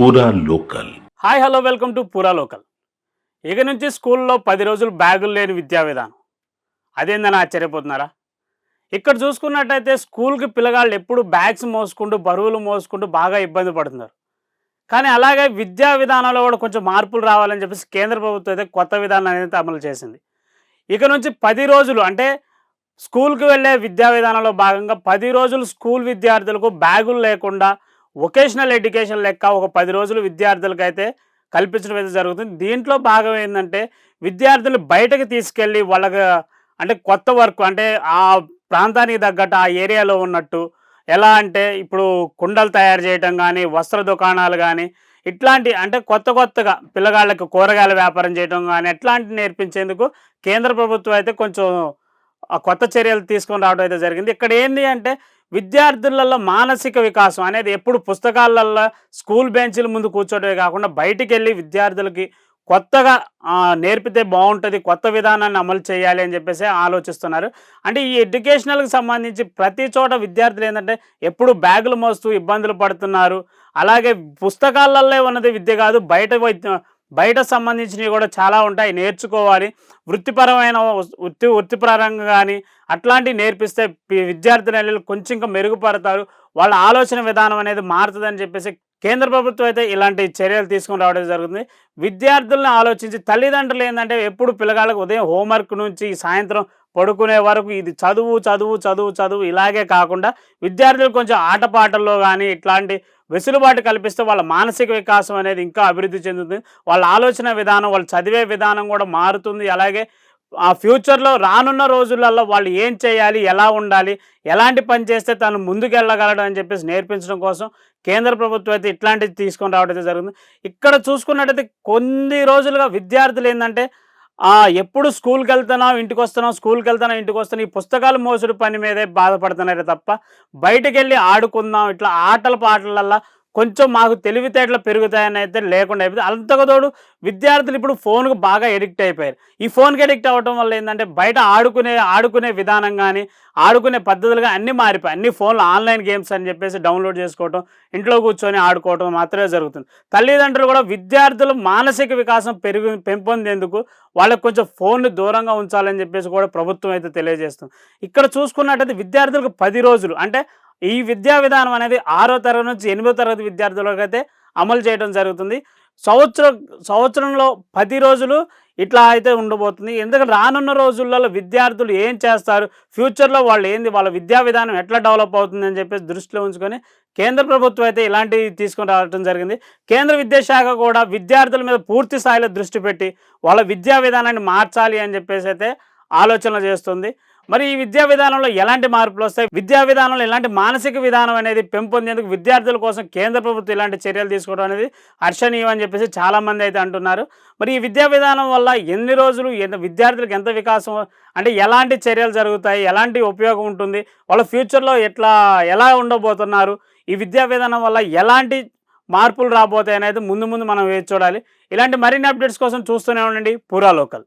పూరా local. Hi hello welcome to పూరా local. ఇక నుంచి స్కూల్లో 10 రోజులు బ్యాగులు లేని విద్యా విధానం అదేందని ఆశ్చర్యపోతున్నారా? ఇక్కడ చూసుకున్నట్టయితే స్కూల్కి పిల్లగాళ్ళు ఎప్పుడు బ్యాగ్స్ మోసుకుంటూ బరువులు మోసుకుంటూ బాగా ఇబ్బంది పడుతున్నారు. కానీ అలాగే విద్యా విధానంలో కూడా కొంచెం మార్పులు రావాలని చెప్పేసి కేంద్ర ప్రభుత్వం అయితే కొత్త విధానం అనేది అమలు చేసింది. ఇక నుంచి 10 రోజులు అంటే స్కూల్కి వెళ్ళే విద్యా విధానంలో భాగంగా 10 రోజులు స్కూల్ విద్యార్థులకు బ్యాగులు లేకుండా వొకేషనల్ ఎడ్యుకేషన్ లెక్క ఒక 10 రోజులు విద్యార్థులకైతే కల్పించడం అయితే జరుగుతుంది. దీంట్లో భాగం ఏంటంటే విద్యార్థులు బయటకు తీసుకెళ్ళి వాళ్ళకి అంటే కొత్త వర్క్ అంటే ఆ ప్రాంతానికి తగ్గట్టు ఆ ఏరియాలో ఉన్నట్టు ఎలా అంటే ఇప్పుడు కుండలు తయారు చేయటం కానీ, వస్త్ర దుకాణాలు కానీ ఇట్లాంటి అంటే కొత్తగా పిల్లగాళ్ళకి కూరగాయల వ్యాపారం చేయడం కానీ ఎట్లాంటి నేర్పించేందుకు కేంద్ర ప్రభుత్వం అయితే కొంచెం కొత్త చర్యలు తీసుకొని రావడం అయితే జరిగింది. ఇక్కడ ఏంటి అంటే విద్యార్థులలో మానసిక వికాసం అనేది ఎప్పుడు పుస్తకాలల్లో స్కూల్ బెంచ్ల ముందు కూర్చోటమే కాకుండా బయటికి వెళ్ళి విద్యార్థులకి కొత్తగా నేర్పితే బాగుంటుంది, కొత్త విధానాన్ని అమలు చేయాలి అని చెప్పేసి ఆలోచిస్తున్నారు. అంటే ఈ ఎడ్యుకేషనల్కి సంబంధించి ప్రతి చోట విద్యార్థులు ఏంటంటే ఎప్పుడు బ్యాగులు మోస్తూ ఇబ్బందులు పడుతున్నారు. అలాగే పుస్తకాలల్లో ఉన్నది విద్య కాదు, బయట సంబంధించినవి కూడా చాలా ఉంటాయి, నేర్చుకోవాలి. వృత్తిపరమైన వృత్తిపరంగా కానీ అట్లాంటివి నేర్పిస్తే విద్యార్థులు కొంచెం ఇంకా మెరుగుపడతారు, వాళ్ళ ఆలోచన విధానం అనేది మారుతుందని చెప్పేసి కేంద్ర ప్రభుత్వం అయితే ఇలాంటి చర్యలు తీసుకొని రావడం జరుగుతుంది. విద్యార్థులను ఆలోచించి తల్లిదండ్రులు ఏంటంటే ఎప్పుడు పిల్లగాళ్ళకు ఉదయం హోంవర్క్ నుంచి సాయంత్రం పడుకునే వరకు ఇది చదువు చదువు చదువు చదువు ఇలాగే కాకుండా విద్యార్థులు కొంచెం ఆటపాటల్లో కానీ ఇట్లాంటి వెసులుబాటు కల్పిస్తే వాళ్ళ మానసిక వికాసం అనేది ఇంకా అభివృద్ధి చెందుతుంది. వాళ్ళ ఆలోచన విధానం, వాళ్ళు చదివే విధానం కూడా మారుతుంది. అలాగే ఆ ఫ్యూచర్లో రానున్న రోజులలో వాళ్ళు ఏం చేయాలి, ఎలా ఉండాలి, ఎలాంటి పని చేస్తే తను ముందుకు వెళ్ళగలడు అని చెప్పేసి నేర్పించడం కోసం కేంద్ర ప్రభుత్వం అయితే ఇట్లాంటివి తీసుకొని రావడం జరుగుతుంది. ఇక్కడ చూసుకున్నట్టయితే కొన్ని రోజులుగా విద్యార్థులు ఏంటంటే ఎప్పుడు స్కూల్కి వెళ్తున్నాం ఇంటికి వస్తున్నాం, స్కూల్కి వెళ్తున్నాం ఇంటికి వస్తున్నాం, ఈ పుస్తకాలు మోసుడు పని మీదే బాధపడుతున్నారే తప్ప బయటకు వెళ్ళి ఆడుకుందాం ఇట్లా ఆటల పాటలల్లో కొంచెం మాకు తెలివితేటలు పెరుగుతాయని అయితే లేకుండా అయిపోయింది. అంతకుతోడు విద్యార్థులు ఇప్పుడు ఫోన్కు బాగా ఎడిక్ట్ అయిపోయారు. ఈ ఫోన్కి ఎడిక్ట్ అవ్వడం వల్ల ఏంటంటే బయట ఆడుకునే విధానం కానీ ఆడుకునే పద్ధతులుగా అన్నీ మారిపోయాయి. అన్ని ఫోన్లు ఆన్లైన్ గేమ్స్ అని చెప్పేసి డౌన్లోడ్ చేసుకోవటం, ఇంట్లో కూర్చొని ఆడుకోవటం మాత్రమే జరుగుతుంది. తల్లిదండ్రులు కూడా విద్యార్థులు మానసిక వికాసం పెంపొందేందుకు వాళ్ళకు కొంచెం ఫోన్ను దూరంగా ఉంచాలని చెప్పేసి కూడా ప్రభుత్వం అయితే తెలియజేస్తుంది. ఇక్కడ చూసుకున్నట్టయితే విద్యార్థులకు 10 రోజులు అంటే ఈ విద్యా విధానం అనేది 6వ తరగతి నుంచి 8వ తరగతి విద్యార్థులకు అయితే అమలు చేయడం జరుగుతుంది. సంవత్సరంలో 10 రోజులు ఇట్లా అయితే ఉండబోతుంది. ఎందుకంటే రానున్న రోజులలో విద్యార్థులు ఏం చేస్తారు, ఫ్యూచర్లో వాళ్ళు ఏంది, వాళ్ళ విద్యా విధానం ఎట్లా డెవలప్ అవుతుంది అని చెప్పేసి దృష్టిలో ఉంచుకొని కేంద్ర ప్రభుత్వం అయితే ఇలాంటివి తీసుకొని రావడం జరిగింది. కేంద్ర విద్యాశాఖ కూడా విద్యార్థుల మీద పూర్తి స్థాయిలో దృష్టి పెట్టి వాళ్ళ విద్యా విధానాన్ని మార్చాలి అని చెప్పేసి అయితే ఆలోచనలు చేస్తుంది. మరి ఈ విద్యా విధానంలో ఎలాంటి మార్పులు వస్తాయి, విద్యా విధానంలో ఎలాంటి మానసిక విధానం అనేది పెంపొందేందుకు విద్యార్థుల కోసం కేంద్ర ప్రభుత్వం ఇలాంటి చర్యలు తీసుకోవడం అనేది హర్షణీయం అని చెప్పేసి చాలామంది అయితే అంటున్నారు. మరి ఈ విద్యా విధానం వల్ల ఎన్ని రోజులు విద్యార్థులకు ఎంత వికాసం అంటే ఎలాంటి చర్యలు జరుగుతాయి, ఎలాంటి ఉపయోగం ఉంటుంది, వాళ్ళ ఫ్యూచర్లో ఎలా ఉండబోతున్నారు, ఈ విద్యా విధానం వల్ల ఎలాంటి మార్పులు రాబోతాయి అనేది ముందు మనం వేచి చూడాలి. ఇలాంటి మరిన్ని అప్డేట్స్ కోసం చూస్తూనే ఉండండి పూరా లోకల్.